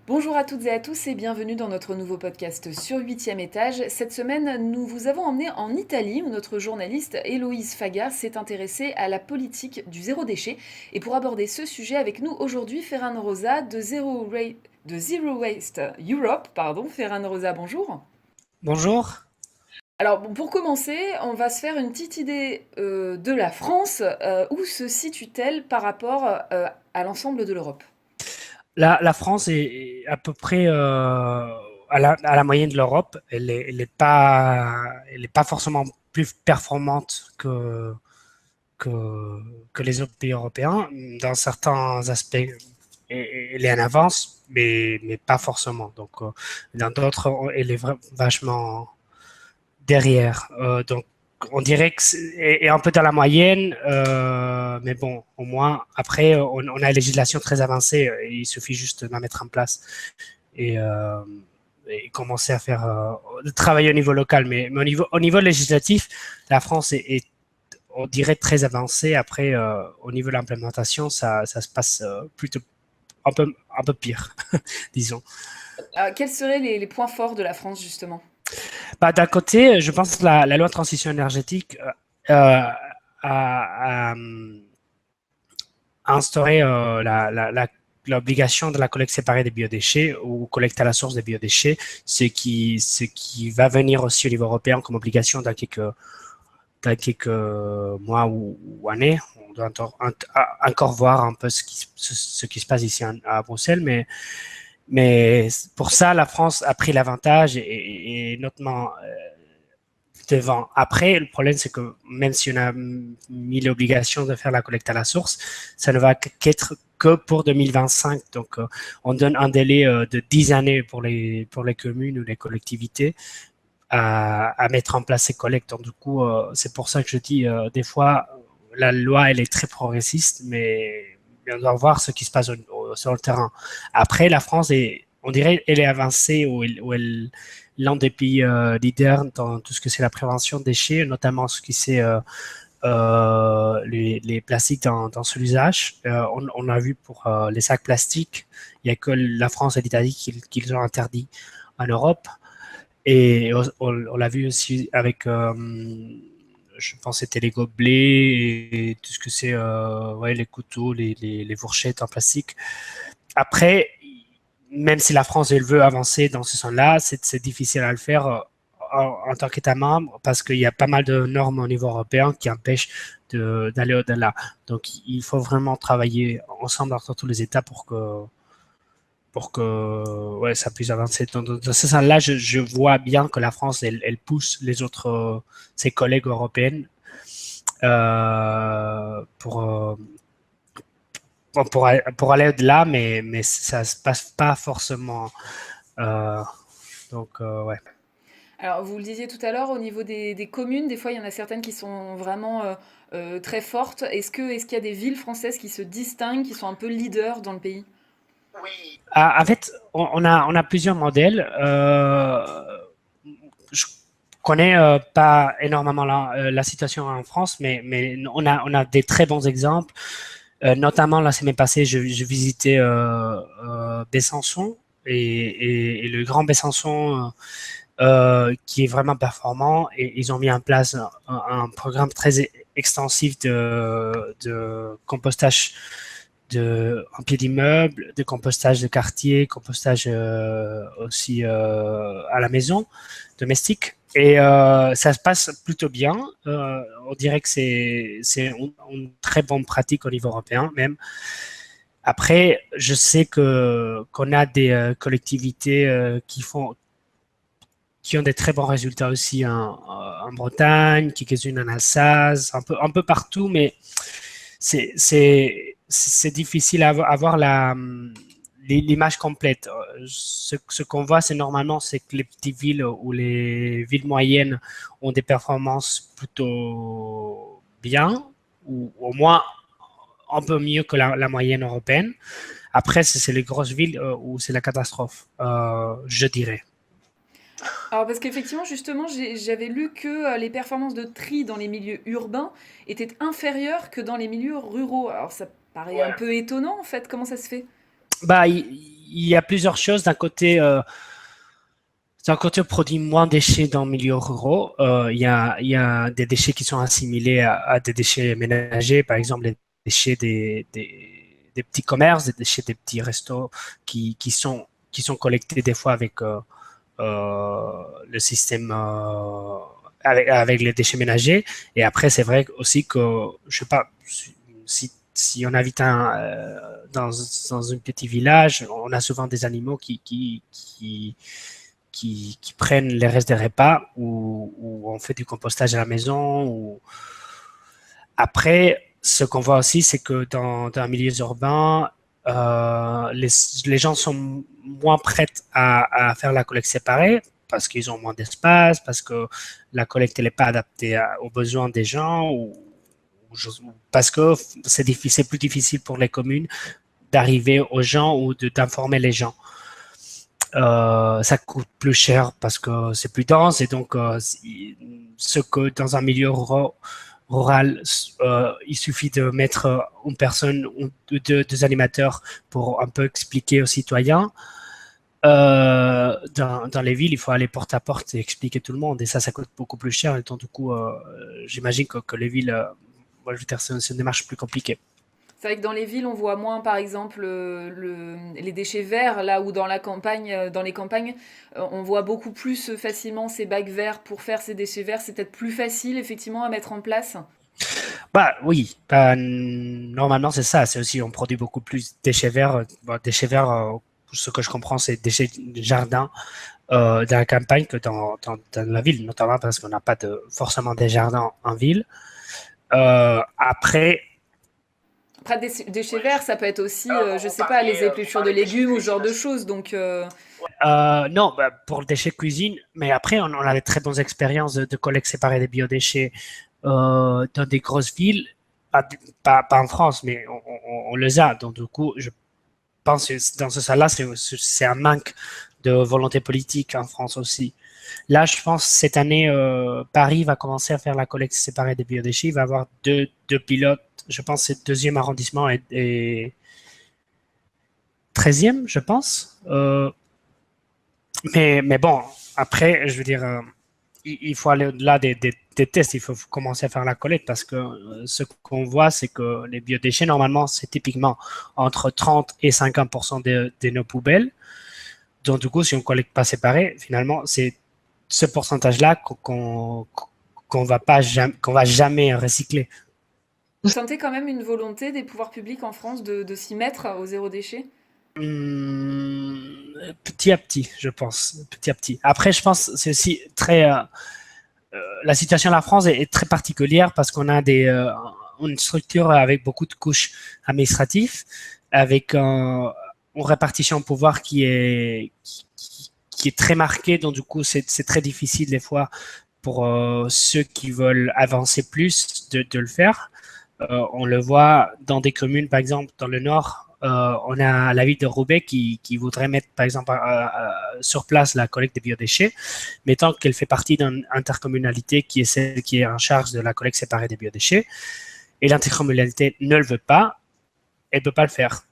Bonjour à toutes et à tous et bienvenue dans notre nouveau podcast sur 8e étage. Cette semaine, nous vous avons emmené en Italie où notre journaliste Héloïse Faga s'est intéressée à la politique du zéro déchet. Et pour aborder ce sujet avec nous aujourd'hui, Ferran Rosa de Zero Waste Europe. Ferran Rosa, bonjour. Bonjour. Alors bon, pour commencer, on va se faire une petite idée de la France. Où se situe-t-elle par rapport à l'ensemble de l'Europe? La France est à peu près à la moyenne de l'Europe. Elle est pas forcément plus performante que les autres pays européens. Dans certains aspects, elle est en avance, mais pas forcément. Donc, dans d'autres, elle est vachement derrière. Donc, on dirait que est un peu dans la moyenne, mais bon, au moins, après, on a une législation très avancée, il suffit juste de la mettre en place et, euh, et commencer à faire travailler au niveau local. Mais au niveau législatif, la France on dirait, très avancée. Après, au niveau de l'implémentation, ça se passe plutôt un peu pire, disons. Quels seraient les points forts de la France justement? Bah, d'un côté, je pense que la loi de transition énergétique a instauré l'obligation de la collecte séparée des biodéchets ou collecte à la source des biodéchets, ce qui va venir aussi au niveau européen comme obligation dans quelques mois ou années. On doit encore voir un peu ce qui se passe ici à Bruxelles, mais pour ça, la France a pris l'avantage et notamment devant. Après, le problème, c'est que même si on a mis l'obligation de faire la collecte à la source, ça ne va qu'être que pour 2025. Donc, on donne un délai de 10 années pour les communes ou les collectivités à mettre en place ces collectes. Donc, du coup, c'est pour ça que je dis, des fois, la loi, elle est très progressiste, mais on doit voir ce qui se passe sur le terrain. Après, la France on dirait, elle est avancée où elle l'un des pays leaders dans tout ce que c'est la prévention des déchets, notamment ce qui c'est les plastiques dans son usage. On a vu pour les sacs plastiques, il n'y a que la France et l'Italie qui ont interdit en Europe. Et on l'a vu aussi avec, je pense que c'était les gobelets et tout ce que c'est, ouais, les couteaux, les fourchettes en plastique. Après, même si la France elle veut avancer dans ce sens-là, c'est difficile à le faire en tant qu'État membre parce qu'il y a pas mal de normes au niveau européen qui empêchent d'aller au-delà. Donc, il faut vraiment travailler ensemble entre tous les États pour que ouais, ça puisse avancer. Dans ce sens-là, je vois bien que la France, elle pousse les autres, ses collègues européennes pour, pour aller au-delà, mais ça se passe pas forcément. Euh, ouais. Alors, vous le disiez tout à l'heure, au niveau des communes, des fois, il y en a certaines qui sont vraiment très fortes. Est-ce qu'il y a des villes françaises qui se distinguent, qui sont un peu leaders dans le pays? En fait, on a plusieurs modèles. Je connais pas énormément la situation en France, mais on a des très bons exemples. Notamment, la semaine passée, je visitais Besançon et le Grand Besançon qui est vraiment performant et ils ont mis en place un programme très extensif de compostage en pied d'immeuble, de compostage de quartier, compostage aussi à la maison, domestique. Et ça se passe plutôt bien. On dirait que c'est une très bonne pratique au niveau européen même. Après, je sais que qu'on a des collectivités qui ont des très bons résultats aussi en Bretagne, quelques-unes en Alsace, un peu partout, mais c'est difficile à avoir l'image complète. Ce qu'on voit, c'est normalement, c'est que les petites villes ou les villes moyennes ont des performances plutôt bien, ou au moins un peu mieux que la moyenne européenne. Après, c'est les grosses villes où c'est la catastrophe, je dirais. Alors, parce qu'effectivement, justement, j'avais lu que les performances de tri dans les milieux urbains étaient inférieures que dans les milieux ruraux. Alors, ça paraît un peu étonnant, en fait. Comment ça se fait? Bah, il y a plusieurs choses. D'un côté, on produit moins de déchets dans le milieu rural. Il y a des déchets qui sont assimilés à des déchets ménagers, par exemple les déchets des petits commerces, des déchets des petits restos qui sont collectés des fois avec le système avec les déchets ménagers. Et après, c'est vrai aussi que, je sais pas, si on habite dans un petit village, on a souvent des animaux qui prennent les restes des repas ou on fait du compostage à la maison. Après, ce qu'on voit aussi, c'est que dans les milieux urbains, les gens sont moins prêts à faire la collecte séparée parce qu'ils ont moins d'espace, parce que la collecte n'est pas adaptée aux besoins des gens ou parce que c'est plus difficile pour les communes d'arriver aux gens ou d'informer les gens. Ça coûte plus cher parce que c'est plus dense et donc ce que dans un milieu rural, il suffit de mettre une personne ou deux animateurs pour un peu expliquer aux citoyens. Dans les villes, il faut aller porte à porte et expliquer tout le monde et ça coûte beaucoup plus cher et donc du coup, j'imagine que les villes, moi, je veux dire, c'est une démarche plus compliquée. C'est vrai que dans les villes, on voit moins, par exemple, les déchets verts, là où dans la campagne, dans les campagnes, on voit beaucoup plus facilement ces bacs verts pour faire ces déchets verts. C'est peut-être plus facile, effectivement, à mettre en place. Bah oui, normalement c'est ça. C'est aussi on produit beaucoup plus de déchets verts. Déchets verts, ce que je comprends, c'est déchets de jardin dans la campagne que dans la ville, notamment parce qu'on n'a pas forcément des jardins en ville. Après, Déchets verts, ça peut être aussi, je sais pas, les épluchures de légumes ou ce genre de choses. Donc, non, bah, pour le déchet cuisine, mais après, on a des très bonnes expériences de collecte séparée des biodéchets dans des grosses villes, pas en France, mais on les a. Donc, du coup, je pense que dans ce sens-là, c'est un manque de volonté politique en France aussi. Là, je pense cette année, Paris va commencer à faire la collecte séparée des biodéchets. Il va y avoir deux pilotes. Je pense que c'est le deuxième arrondissement et 13e, je pense. Mais bon, après, je veux dire, il faut aller au-delà des tests. Il faut commencer à faire la collecte parce que ce qu'on voit, c'est que les biodéchets, normalement, c'est typiquement entre 30 et 50% de nos poubelles. Donc, du coup, si on ne collecte pas séparé, finalement, c'est ce pourcentage-là qu'on va jamais recycler. vous sentez quand même une volonté des pouvoirs publics en France de s'y mettre au zéro déchet? Petit à petit, je pense. Petit à petit. Après, je pense que c'est aussi très. La situation de la France est très particulière parce qu'on a une structure avec beaucoup de couches administratives, avec une répartition de pouvoir qui est très marquée. Donc, du coup, c'est très difficile des fois pour ceux qui veulent avancer plus de le faire. On le voit dans des communes, par exemple, dans le Nord. On a la ville de Roubaix qui voudrait mettre, par exemple, sur place la collecte des biodéchets, mais tant qu'elle fait partie d'une intercommunalité qui est celle qui est en charge de la collecte séparée des biodéchets, et l'intercommunalité ne le veut pas, elle ne peut pas le faire.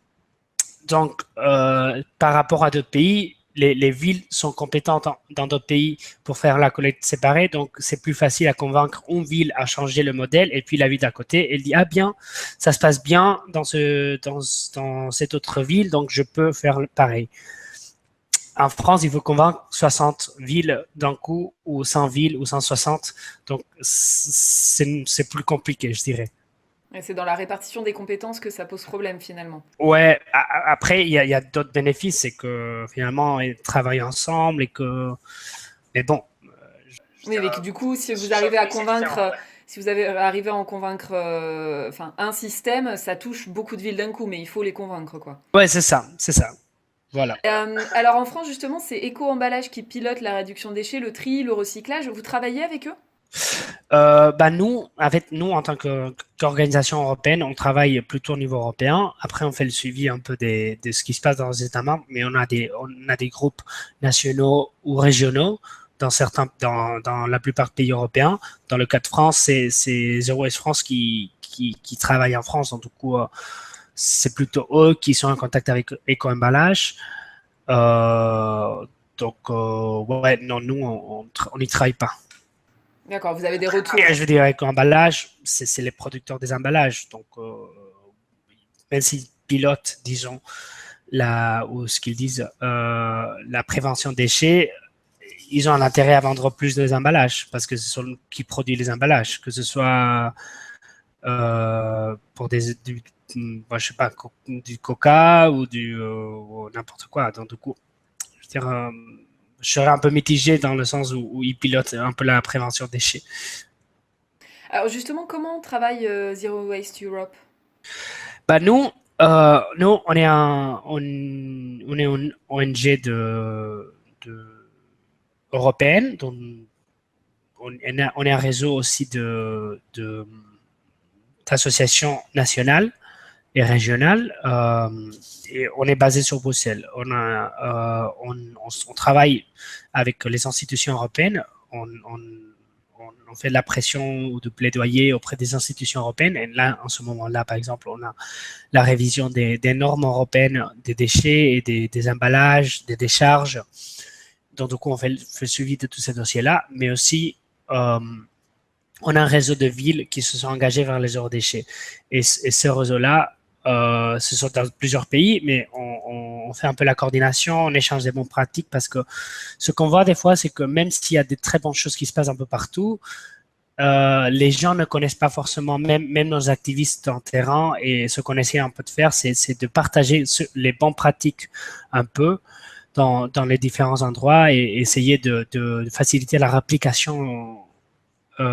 Donc, par rapport à d'autres pays, les villes sont compétentes dans d'autres pays pour faire la collecte séparée, donc c'est plus facile à convaincre une ville à changer le modèle, et puis la ville d'à côté, elle dit ah bien, ça se passe bien dans cette autre ville, donc je peux faire pareil. En France, il faut convaincre 60 villes d'un coup, ou 100 villes, ou 160, donc c'est plus compliqué, je dirais. Et c'est dans la répartition des compétences que ça pose problème finalement. Ouais, après, il y a d'autres bénéfices, c'est que finalement, ils travaillent ensemble et que. Mais bon. Oui, mais du coup, si vous arrivez à convaincre, si vous avez arrivé à en convaincre, enfin, un système, ça touche beaucoup de villes d'un coup, mais il faut les convaincre, quoi. Ouais, c'est ça, c'est ça. Voilà. Alors en France, justement, c'est Éco-Emballage qui pilote la réduction des déchets, le tri, le recyclage. Vous travaillez avec eux? Bah nous, en tant qu'organisation européenne, on travaille plutôt au niveau européen. Après, on fait le suivi un peu de ce qui se passe dans les États membres, mais on a des groupes nationaux ou régionaux dans la plupart des pays européens. Dans le cas de France, c'est Zero Waste France qui travaille en France. Donc, du coup, c'est plutôt eux qui sont en contact avec Éco-Emballage. Ouais, non, nous, on n'y travaille pas. D'accord, vous avez des retours. Et je veux dire, avec l'emballage, c'est les producteurs des emballages. Donc, même s'ils pilotent, disons, ou ce qu'ils disent, la prévention déchets, ils ont un intérêt à vendre plus de emballages parce que ce sont eux qui produisent les emballages, que ce soit pour je sais pas, du coca ou n'importe quoi. Donc, du coup, je veux dire, je serais un peu mitigé dans le sens où ils pilotent un peu la prévention déchets. Alors justement, comment travaille Zero Waste Europe? Bah, nous, on est une ONG européenne, donc on est un réseau aussi d'associations nationales et régionales, et on est basé sur Bruxelles. On travaille avec les institutions européennes. On fait de la pression ou de plaidoyer auprès des institutions européennes. Et là, en ce moment-là, par exemple, on a la révision des normes européennes des déchets et des emballages, des décharges. Donc, du coup, on fait le suivi de tous ces dossiers-là, mais aussi, on a un réseau de villes qui se sont engagées vers les zéro déchets. Et ce réseau-là, ce sont dans plusieurs pays, mais on fait un peu la coordination, on échange des bonnes pratiques parce que ce qu'on voit des fois, c'est que même s'il y a des très bonnes choses qui se passent un peu partout, les gens ne connaissent pas forcément, même nos activistes en terrain, et ce qu'on essaie un peu de faire, c'est de partager les bonnes pratiques un peu dans les différents endroits et essayer de faciliter la réplication ouais,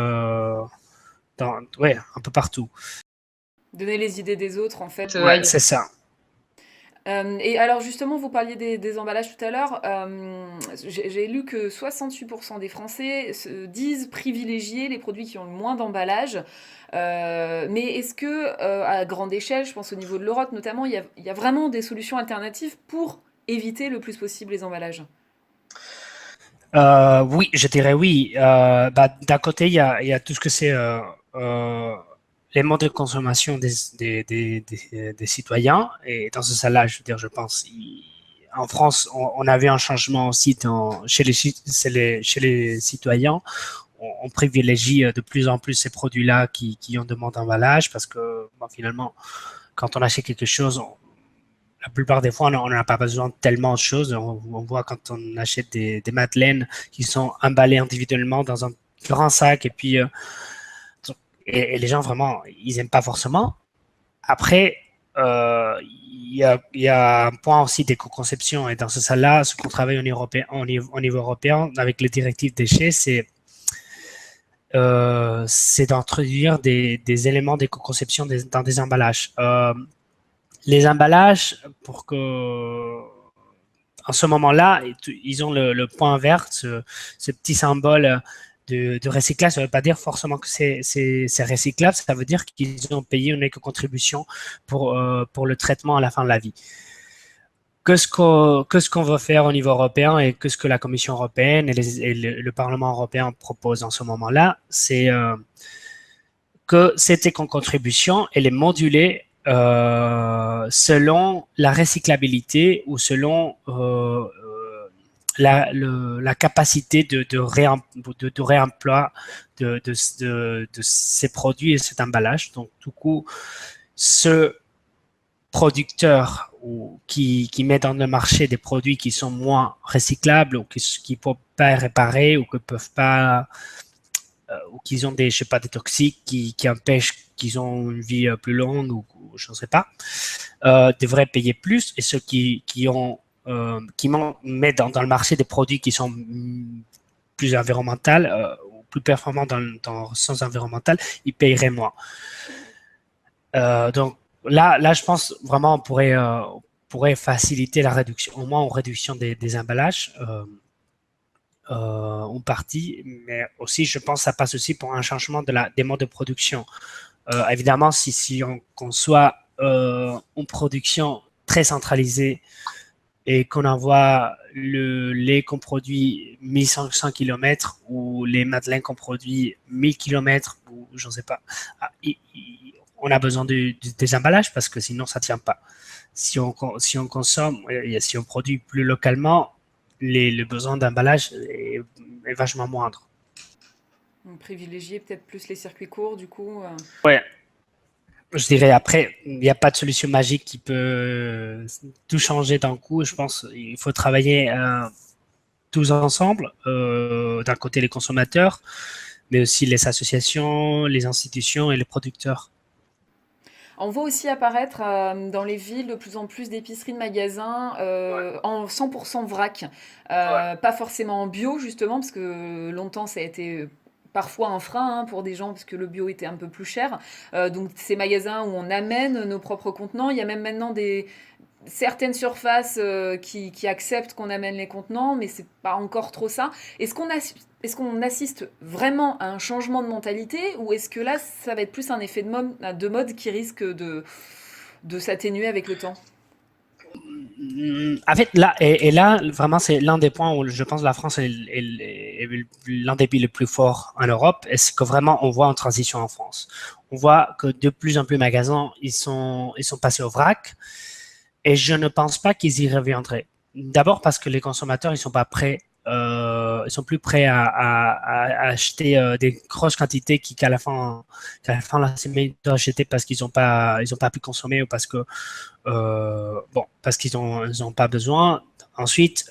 un peu partout. Donner les idées des autres, en fait. Ouais, c'est ça. Et alors justement, vous parliez des emballages tout à l'heure. J'ai lu que 68% des Français se disent privilégier les produits qui ont le moins d'emballage. Mais est-ce que, à grande échelle, je pense au niveau de l'Europe notamment, il y a vraiment des solutions alternatives pour éviter le plus possible les emballages? Oui, je dirais oui. D'un côté, il y a tout ce que c'est les modes de consommation des citoyens. Et dans ce sens-là, je veux dire, je pense, en France, on avait un changement aussi chez les citoyens. On privilégie de plus en plus ces produits-là qui ont demande d'emballage parce que bon, finalement, quand on achète quelque chose, la plupart des fois, on n'a pas besoin de tellement de choses. On voit quand on achète des madeleines qui sont emballées individuellement dans un grand sac et les gens vraiment, ils n'aiment pas forcément. Après, il y a un point aussi d'éco-conception et dans ce sens-là, ce qu'on travaille au niveau européen avec les directives déchets, c'est d'introduire des éléments d'éco-conception dans des emballages. Les emballages, pour que en ce moment-là, ils ont le point vert, ce petit symbole de recyclage. Ça ne veut pas dire forcément que c'est recyclable, ça veut dire qu'ils ont payé une éco-contribution pour le traitement à la fin de la vie. Qu'est-ce qu'on veut faire au niveau européen et qu'est-ce que la Commission européenne et le Parlement européen proposent en ce moment-là, c'est que cette éco-contribution, elle est modulée selon la recyclabilité ou selon la capacité de réemploi de ces produits et cet emballage. Donc, du coup, ce producteur qui met dans le marché des produits qui sont moins recyclables ou qui ne peuvent pas réparer ou qui peuvent pas ou qu'ils ont je sais pas, des toxiques qui empêchent qu'ils ont une vie plus longue ou je ne sais pas, devraient payer plus et ceux qui mettent dans le marché des produits qui sont plus environnementaux ou plus performants dans le sens environnemental, ils paieraient moins. Donc là, je pense vraiment on pourrait faciliter la réduction, au moins en réduction des emballages. En partie, mais aussi, je pense que ça passe aussi pour un changement des modes de production. Évidemment, si on conçoit une production très centralisée et qu'on envoie le lait qu'on produit 1500 km ou les madeleines qu'on produit 1000 km ou je ne sais pas, on a besoin des emballages parce que sinon ça ne tient pas. si on consomme, si on produit plus localement, le besoin d'emballage est vachement moindre. Donc, privilégier peut-être plus les circuits courts, du coup. Ouais, je dirais après, il n'y a pas de solution magique qui peut tout changer d'un coup. Je pense qu'il faut travailler tous ensemble, d'un côté les consommateurs, mais aussi les associations, les institutions et les producteurs. On voit aussi apparaître dans les villes de plus en plus d'épiceries de magasins Ouais. en 100% vrac. Ouais. Pas forcément en bio, justement, parce que longtemps ça a été parfois un frein hein, pour des gens, parce que le bio était un peu plus cher. Donc ces magasins où on amène nos propres contenants, il y a même maintenant certaines surfaces qui acceptent qu'on amène les contenants, mais c'est pas encore trop ça. Est-ce qu'on assiste vraiment à un changement de mentalité ou est-ce que là, ça va être plus un effet de mode qui risque de s'atténuer avec le temps? En fait, là, et là, vraiment, c'est l'un des points où je pense que la France est l'un des pays les plus forts en Europe. Est-ce que vraiment on voit une transition en France? On voit que de plus en plus de magasins, ils sont passés au vrac. Et je ne pense pas qu'ils y reviendraient. D'abord parce que les consommateurs, ils sont pas prêts, ils sont plus prêts à acheter des grosses quantités qu'à la fin, là, c'est mieux d'acheter parce ils ont pas pu consommer ou parce que, bon, parce ils ont pas besoin. Ensuite,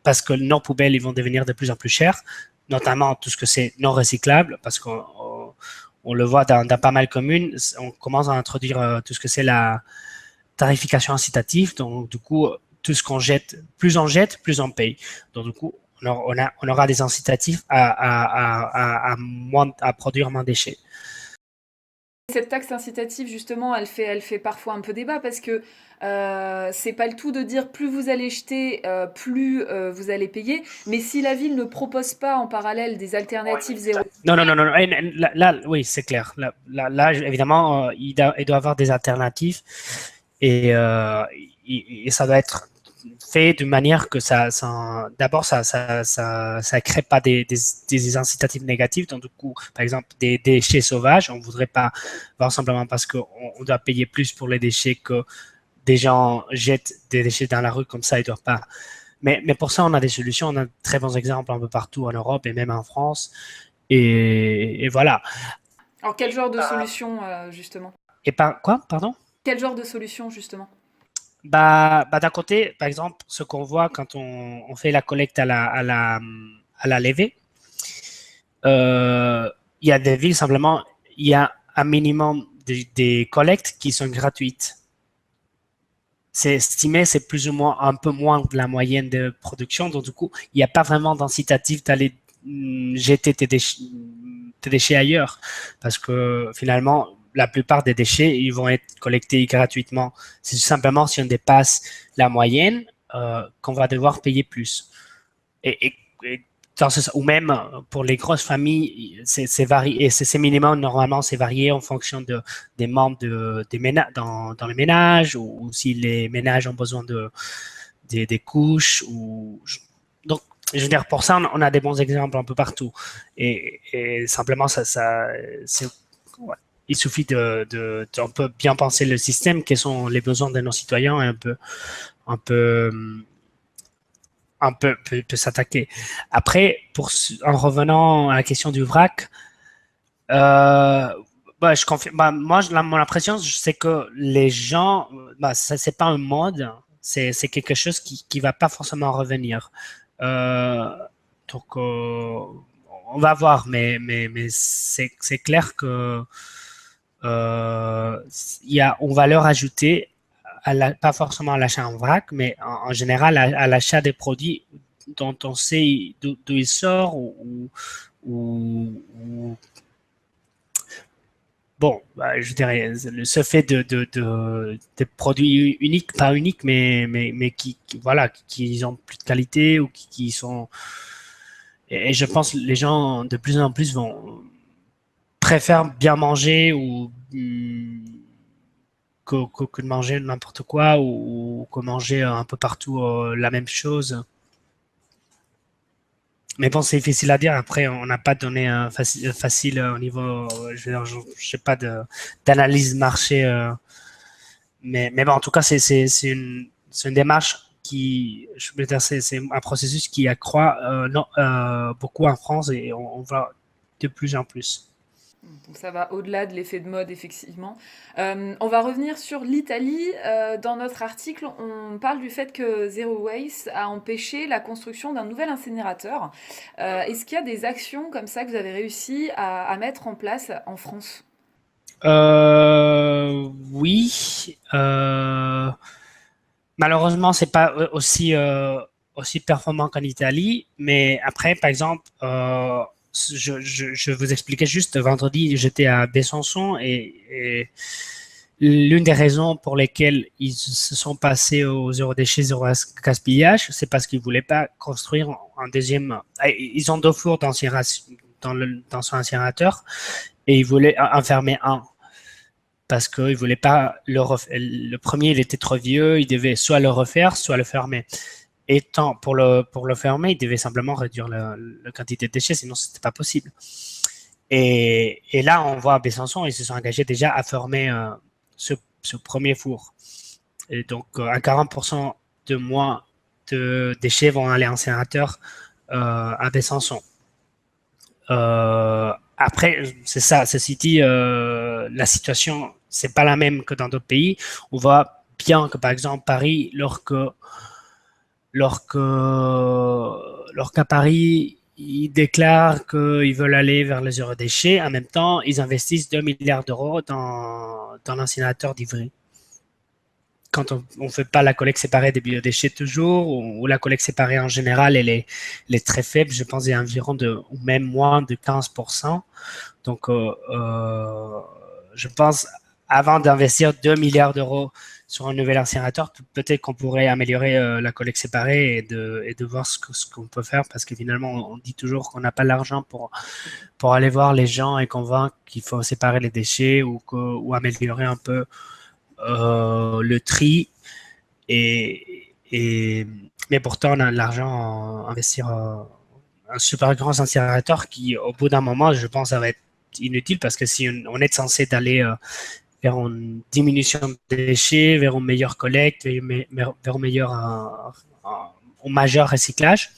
parce que nos poubelles, ils vont devenir de plus en plus chères, notamment tout ce que c'est non recyclable, parce qu'on on le voit dans pas mal de communes, on commence à introduire tout ce que c'est la tarification incitative. Donc, du coup, tout ce qu'on jette, plus on paye. Donc, du coup, on aura des incitatifs à produire moins de déchets. Cette taxe incitative, justement, elle fait parfois un peu débat parce que c'est pas le tout de dire plus vous allez jeter, plus vous allez payer. Mais si la ville ne propose pas en parallèle des alternatives zéro. Non, non, non, non. Là, oui, c'est clair. Là, évidemment, il doit y avoir des alternatives et, ça doit être fait de manière que d'abord, ça crée pas des incitatifs négatifs. Donc, du coup, par exemple, des déchets sauvages, on voudrait pas voir simplement parce qu'on on doit payer plus pour les déchets que des gens jettent des déchets dans la rue comme ça, ils doivent pas. Mais pour ça, on a des solutions, on a de très bons exemples un peu partout en Europe et même en France. Et voilà. Alors quel genre de solution, justement? Et par quoi, pardon? Quel genre de solution, justement? D'un côté, par exemple, ce qu'on voit quand on fait la collecte à la levée, il y a des villes, simplement, il y a un minimum des collectes qui sont gratuites. C'est estimé, c'est plus ou moins un peu moins de la moyenne de production. Donc, du coup, il n'y a pas vraiment d'incitatif d'aller jeter tes déchets ailleurs. Parce que finalement, la plupart des déchets, ils vont être collectés gratuitement. C'est simplement si on dépasse la moyenne qu'on va devoir payer plus. Et ou même pour les grosses familles, c'est varié. Et ces minimums, normalement, c'est varié en fonction des membres des ménages, dans le ménage, ou si les ménages ont besoin des couches. Donc, je veux dire, pour ça, on a des bons exemples un peu partout. Et simplement, ouais. Il suffit on peut bien penser le système, quels sont les besoins de nos citoyens, et un peu peut s'attaquer. Après, en revenant à la question du vrac, je confirme. Moi, mon impression, c'est que les gens, ça c'est pas un mode, c'est quelque chose qui va pas forcément revenir. Euh, donc, on va voir, mais c'est clair que il y a une valeur ajoutée pas forcément à l'achat en vrac, mais en général à l'achat des produits dont on sait d'où ils sortent ou bon, je dirais, ce fait de produits uniques, pas uniques, mais voilà, qui ont plus de qualité ou qui sont. Et je pense que les gens de plus en plus préfèrent bien manger ou que de manger n'importe quoi ou que manger un peu partout la même chose. Mais bon, c'est difficile à dire. Après, on n'a pas donné facile au niveau, je sais pas, d'analyse marché mais bon, en tout cas, c'est une démarche qui, je veux dire, c'est un processus qui accroît beaucoup en France et on voit de plus en plus. Donc ça va au-delà de l'effet de mode, effectivement. On va revenir sur l'Italie. Dans notre article, on parle du fait que Zero Waste a empêché la construction d'un nouvel incinérateur. Est-ce qu'il y a des actions comme ça que vous avez réussi à mettre en place en France? Oui, malheureusement, c'est pas aussi performant qu'en Italie, mais après, par exemple, je vous expliquais juste vendredi, j'étais à Besançon et l'une des raisons pour lesquelles ils se sont passés au zéro déchet, zéro gaspillage, c'est parce qu'ils voulaient pas construire un deuxième. Ils ont deux fours dans son incinérateur et ils voulaient en fermer un parce qu'ils voulaient pas le premier, il était trop vieux, ils devaient soit le refaire, soit le fermer. Et pour le fermer, ils devaient simplement réduire la quantité de déchets, sinon c'était pas possible. Et là, on voit à Besançon, ils se sont engagés déjà à fermer ce premier four. Et donc, à 40% de moins de déchets vont aller en incinérateur à Besançon. Après, c'est ça, ceci dit, la situation, c'est pas la même que dans d'autres pays. On voit bien que, par exemple, Paris, lorsqu'à Paris, ils déclarent qu'ils veulent aller vers le zéro déchet, en même temps, ils investissent 2 milliards d'euros dans l'incinérateur d'Ivry. Quand on ne fait pas la collecte séparée des biodéchets toujours, ou la collecte séparée en général, elle est très faible, je pense, il y a environ ou même moins de 15%. Donc, je pense, avant d'investir 2 milliards d'euros sur un nouvel incinérateur, peut-être qu'on pourrait améliorer la collecte séparée et de voir ce qu'on peut faire, parce que finalement, on dit toujours qu'on n'a pas l'argent pour aller voir les gens et convaincre qu'il faut séparer les déchets ou améliorer un peu le tri mais pourtant on a de l'argent à investir un super grand incinérateur qui au bout d'un moment je pense ça va être inutile parce que si on est censé d'aller vers une diminution de déchets, vers une meilleure collecte, vers un meilleur un majeur recyclage,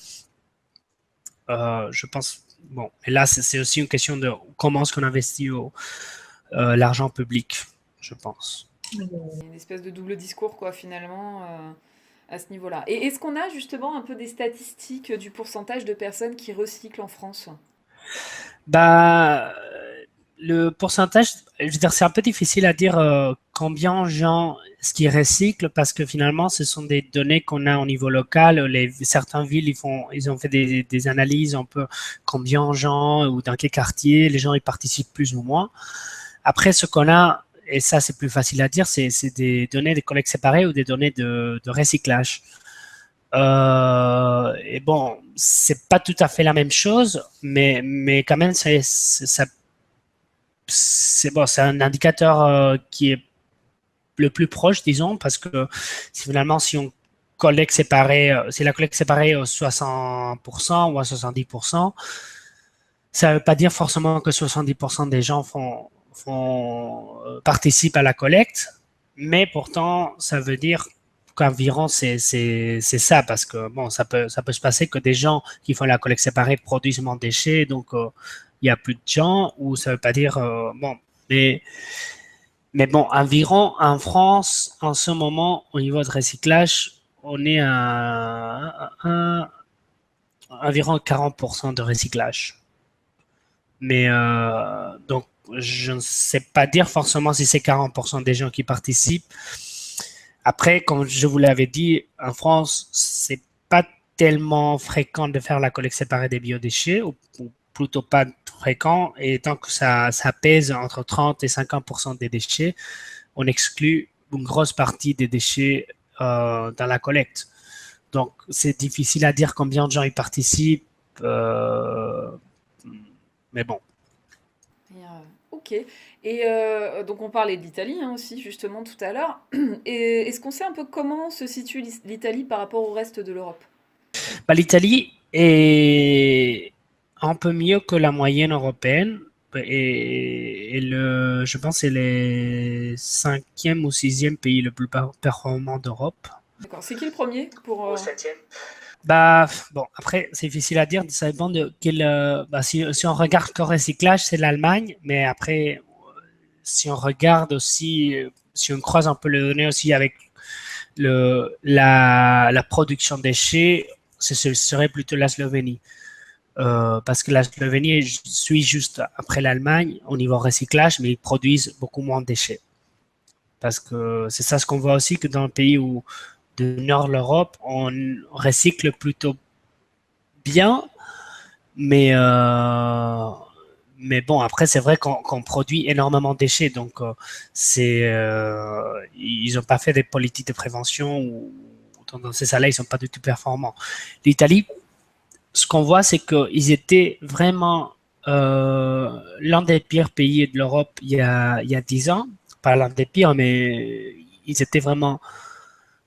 je pense bon et là c'est aussi une question de comment est-ce qu'on investit l'argent public, je pense. Une espèce de double discours, quoi, finalement, à ce niveau-là. Et est-ce qu'on a justement un peu des statistiques du pourcentage de personnes qui recyclent en France? Bah, le pourcentage, je veux dire, c'est un peu difficile à dire combien de gens ce qui recyclent parce que finalement, ce sont des données qu'on a au niveau local. Certaines villes, ils ont fait des analyses un peu combien de gens ou dans quel quartier les gens ils participent plus ou moins. Après, ce qu'on a, et ça c'est plus facile à dire, c'est des données de collecte séparée ou des données de recyclage. Et bon, c'est pas tout à fait la même chose, mais quand même, c'est bon, c'est un indicateur qui est le plus proche, disons, parce que finalement, si on collecte séparé, si la collecte séparée à 60% ou à 70%, ça ne veut pas dire forcément que 70% des gens participent à la collecte, mais pourtant, ça veut dire qu'environ c'est ça, parce que bon, ça peut se passer que des gens qui font la collecte séparée produisent moins de déchets, donc il y a plus de gens, ou ça veut pas dire bon, mais bon, environ en France, en ce moment, au niveau de recyclage, on est à environ 40% de recyclage. Mais donc, je ne sais pas dire forcément si c'est 40% des gens qui participent. Après, comme je vous l'avais dit, en France, c'est pas tellement fréquent de faire la collecte séparée des biodéchets, ou plutôt pas fréquent. Et tant que ça pèse entre 30 et 50% des déchets, on exclut une grosse partie des déchets dans la collecte. Donc, c'est difficile à dire combien de gens y participent. Mais bon. Ok. Et donc on parlait de l'Italie hein, aussi justement tout à l'heure. Et est-ce qu'on sait un peu comment se situe l'Italie par rapport au reste de l'Europe? Bah, l'Italie est un peu mieux que la moyenne européenne. je pense que c'est le 5e ou 6e pays le plus performant d'Europe. D'accord. C'est qui le premier pour... Au 7e. Bah, bon, après, c'est difficile à dire, ça dépend de quel. Si on regarde qu'au recyclage, c'est l'Allemagne, mais après, si on regarde aussi, si on croise un peu les données aussi avec la production de déchets, ce serait plutôt la Slovénie. Parce que la Slovénie suit juste après l'Allemagne au niveau recyclage, mais ils produisent beaucoup moins de déchets. Parce que c'est ça ce qu'on voit aussi, que dans le pays du nord de l'Europe, on recycle plutôt bien, mais bon, après, c'est vrai qu'on produit énormément de déchets, donc ils n'ont pas fait des politiques de prévention ou dans ces salles-là, ils ne sont pas du tout performants. L'Italie, ce qu'on voit, c'est qu'ils étaient vraiment l'un des pires pays de l'Europe il y a 10 ans. Pas l'un des pires, mais ils étaient vraiment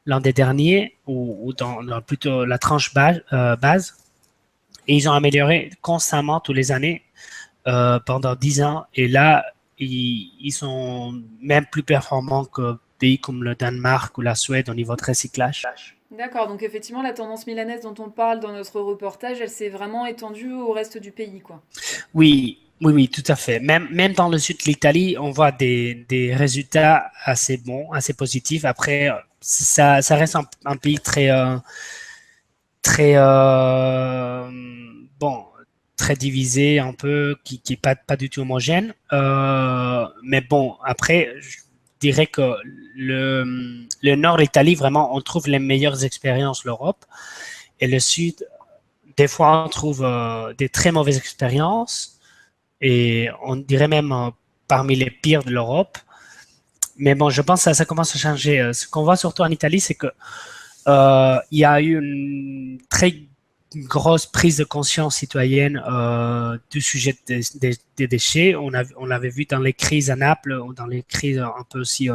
l'un des derniers, ou dans plutôt la tranche base. Et ils ont amélioré constamment tous les années pendant 10 ans. Et là, ils sont même plus performants que pays comme le Danemark ou la Suède au niveau de recyclage. D'accord, donc effectivement, la tendance milanaise dont on parle dans notre reportage, elle s'est vraiment étendue au reste du pays, quoi. Oui, tout à fait. Même dans le sud de l'Italie, on voit des résultats assez bons, assez positifs. Après, ça reste un pays très, très, bon, très divisé, un peu, qui est pas du tout homogène. Mais bon, après, je dirais que le nord de l'Italie, vraiment, on trouve les meilleures expériences, l'Europe. Et le sud, des fois, on trouve des très mauvaises expériences. Et on dirait même parmi les pires de l'Europe. Mais bon, je pense que ça commence à changer. Ce qu'on voit surtout en Italie, c'est que il y a eu une très grosse prise de conscience citoyenne du sujet des déchets. On l'avait vu dans les crises à Naples ou dans les crises un peu aussi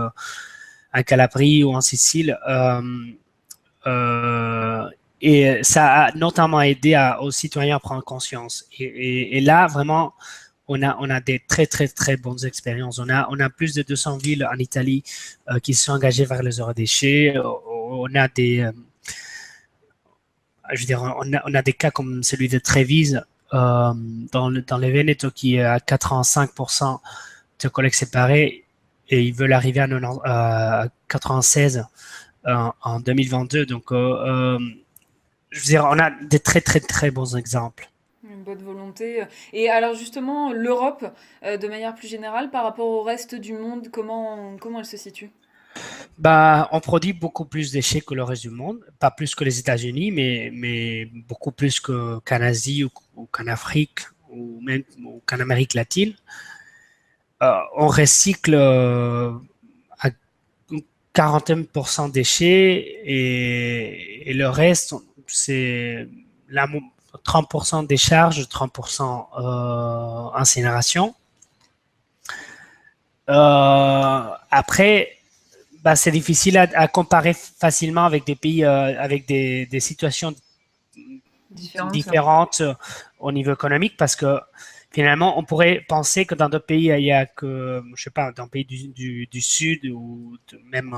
à Calabrie ou en Sicile. Et ça a notamment aidé aux citoyens à prendre conscience. Et là, vraiment, on a des très, très, très bonnes expériences. On a plus de 200 villes en Italie qui se sont engagées vers le zéro déchet. On a on a des cas comme celui de Trévise dans les Vénéto qui est à 85% de collecte séparée et ils veulent arriver à 96 en 2022. Donc, on a des très, très, très bons exemples. Une bonne volonté. Et alors justement, l'Europe, de manière plus générale, par rapport au reste du monde, comment elle se situe? Bah, on produit beaucoup plus de déchets que le reste du monde, pas plus que les États-Unis, mais beaucoup plus qu'en Asie ou qu'en Afrique ou même qu'en Amérique latine. On recycle à 41% déchets et le reste, c'est 30% décharge, 30% incinération. Après, bah, c'est difficile à comparer facilement avec des pays avec des situations différentes au niveau économique parce que finalement, on pourrait penser que dans d'autres pays, il y a que, je sais pas, dans le pays du Sud ou même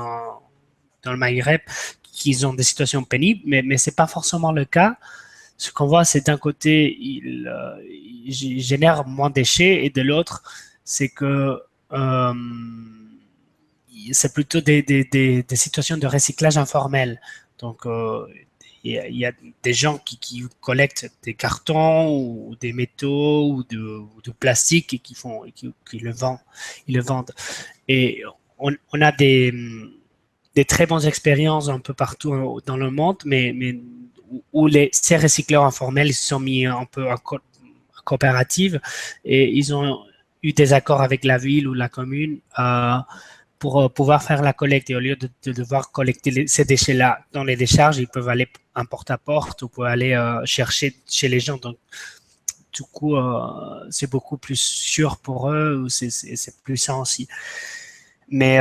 dans le Maghreb, qu'ils ont des situations pénibles, mais c'est pas forcément le cas. Ce qu'on voit, c'est d'un côté, ils génèrent moins de déchets et de l'autre, c'est que c'est plutôt des situations de recyclage informel. Donc, il y a des gens qui collectent des cartons ou des métaux ou de plastique et qui le vendent. Ils le vendent. Et on a des très bonnes expériences un peu partout dans le monde, mais où ces recycleurs informels se sont mis un peu en coopérative et ils ont eu des accords avec la ville ou la commune pour pouvoir faire la collecte. Et au lieu de devoir collecter ces déchets-là dans les décharges, ils peuvent aller en porte-à-porte ou peuvent aller chercher chez les gens. Donc, du coup, c'est beaucoup plus sûr pour eux, c'est plus sain aussi. Mais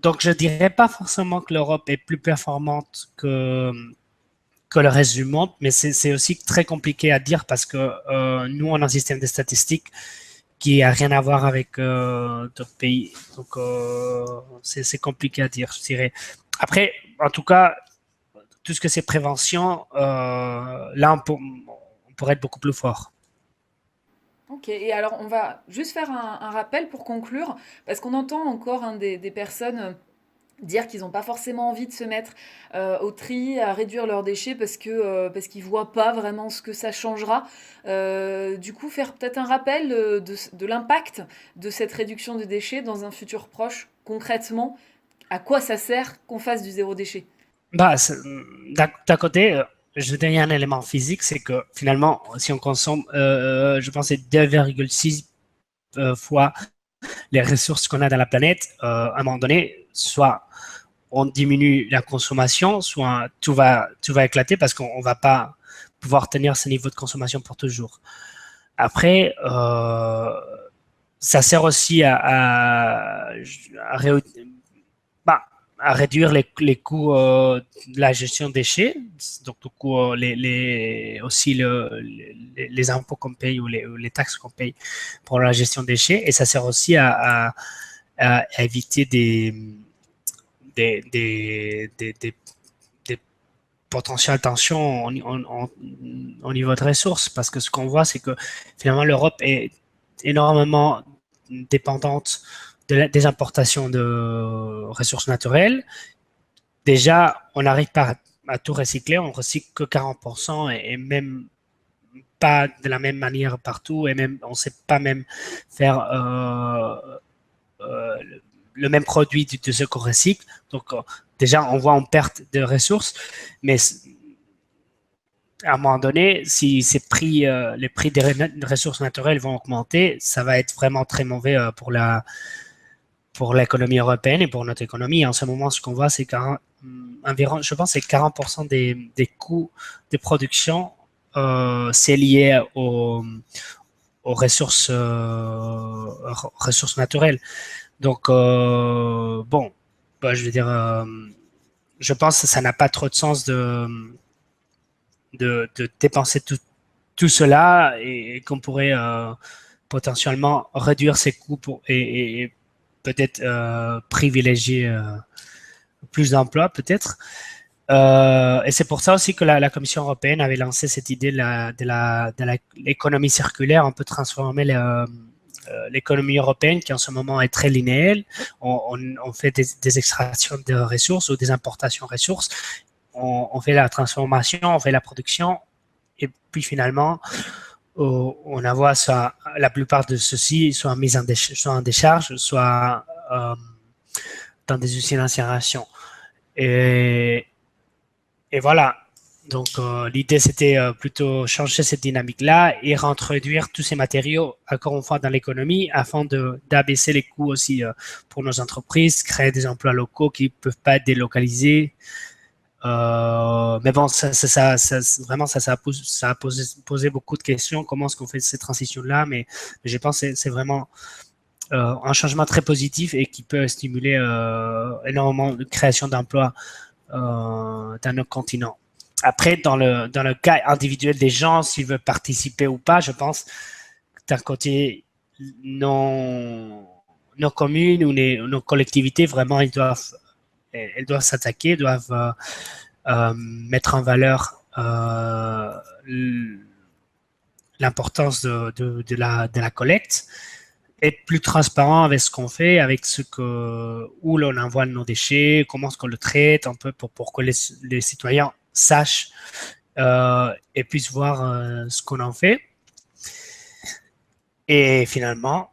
donc, je dirais pas forcément que l'Europe est plus performante que le reste du monde, mais c'est aussi très compliqué à dire parce que nous, on a un système de statistiques qui a rien à voir avec d'autres pays. Donc, c'est compliqué à dire, je dirais. Après, en tout cas, tout ce que c'est prévention, là, on pourrait être beaucoup plus fort. Ok, et alors on va juste faire un rappel pour conclure, parce qu'on entend encore des personnes dire qu'ils n'ont pas forcément envie de se mettre au tri, à réduire leurs déchets parce qu'ils voient pas vraiment ce que ça changera. Du coup, faire peut-être un rappel de l'impact de cette réduction de déchets dans un futur proche, concrètement, à quoi ça sert qu'on fasse du zéro déchet. Bah, d'un côté, je vais donner un élément physique, c'est que finalement, si on consomme, je pense, c'est 2,6 fois les ressources qu'on a dans la planète, à un moment donné, soit on diminue la consommation, soit tout va éclater parce qu'on va pas pouvoir tenir ce niveau de consommation pour toujours. Après, ça sert aussi bah, à réduire les coûts de la gestion des déchets, donc du coup, aussi les impôts qu'on paye ou les taxes qu'on paye pour la gestion des déchets, et ça sert aussi à éviter des potentielles tensions au niveau de ressources, parce que ce qu'on voit, c'est que finalement l'Europe est énormément dépendante des importations de ressources naturelles. Déjà, on n'arrive pas à tout recycler, on recycle que 40% et même pas de la même manière partout, et même on ne sait pas même faire euh, le même produit de ce qu'on recycle. Donc, déjà, on voit en perte de ressources, mais à un moment donné, si les prix des ressources naturelles vont augmenter, ça va être vraiment très mauvais pour l'économie européenne et pour notre économie. En ce moment, ce qu'on voit, c'est qu'environ, je pense, c'est 40% des coûts de production, c'est lié aux ressources naturelles. Donc, bon, bah, je veux dire, je pense que ça n'a pas trop de sens de dépenser tout cela, et qu'on pourrait potentiellement réduire ses coûts et peut-être privilégier plus d'emplois, peut-être. Et c'est pour ça aussi que la Commission européenne avait lancé cette idée de l'économie circulaire. On peut transformer l'économie européenne, qui en ce moment est très linéaire. On fait des extractions de ressources ou des importations de ressources. On fait la transformation, on fait la production, et puis finalement, on envoie soit la plupart de ceux-ci soit mis soit en décharge, soit dans des usines d'incinération. Et, et voilà. Donc, l'idée, c'était plutôt changer cette dynamique-là et réintroduire tous ces matériaux, encore une fois, dans l'économie, afin d'abaisser les coûts aussi pour nos entreprises, créer des emplois locaux qui ne peuvent pas être délocalisés. Mais bon, vraiment, ça a posé beaucoup de questions. Comment est-ce qu'on fait cette transition-là? Mais je pense que c'est vraiment un changement très positif et qui peut stimuler énormément de création d'emplois dans notre continent. Après, dans le cas individuel des gens, s'ils veulent participer ou pas, je pense que d'un côté, nos communes ou nos collectivités, vraiment, elles doivent s'attaquer, doivent mettre en valeur l'importance de la collecte, être plus transparent avec ce qu'on fait, avec où l'on envoie nos déchets, comment est-ce qu'on le traite, un peu pour que les citoyens sachent et puissent voir ce qu'on en fait. Et finalement,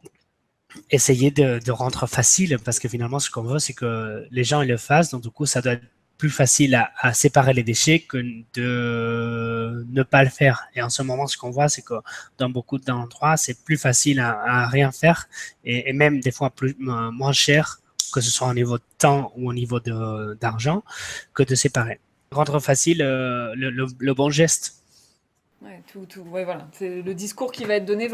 essayer de rendre facile, parce que finalement, ce qu'on veut, c'est que les gens ils le fassent. Donc, du coup, ça doit être plus facile à séparer les déchets que de ne pas le faire. Et en ce moment, ce qu'on voit, c'est que dans beaucoup d'endroits, c'est plus facile à rien faire, et même des fois moins cher, que ce soit au niveau de temps ou au niveau d'argent, que de séparer. Rendre facile le bon geste. Ouais, ouais, voilà. Le discours qui va être donné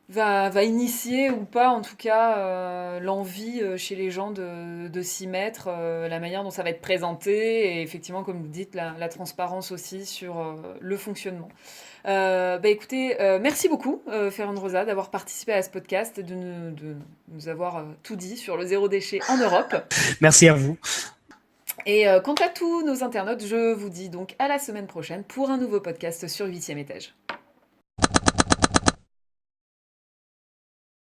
va initier ou pas, en tout cas, l'envie chez les gens de s'y mettre, la manière dont ça va être présenté et effectivement, comme vous dites, la transparence aussi sur le fonctionnement. Bah écoutez, merci beaucoup, Ferran Rosa, d'avoir participé à ce podcast, de nous avoir tout dit sur le zéro déchet en Europe. Merci à vous. Et quant à tous nos internautes, je vous dis donc à la semaine prochaine pour un nouveau podcast sur 8e étage.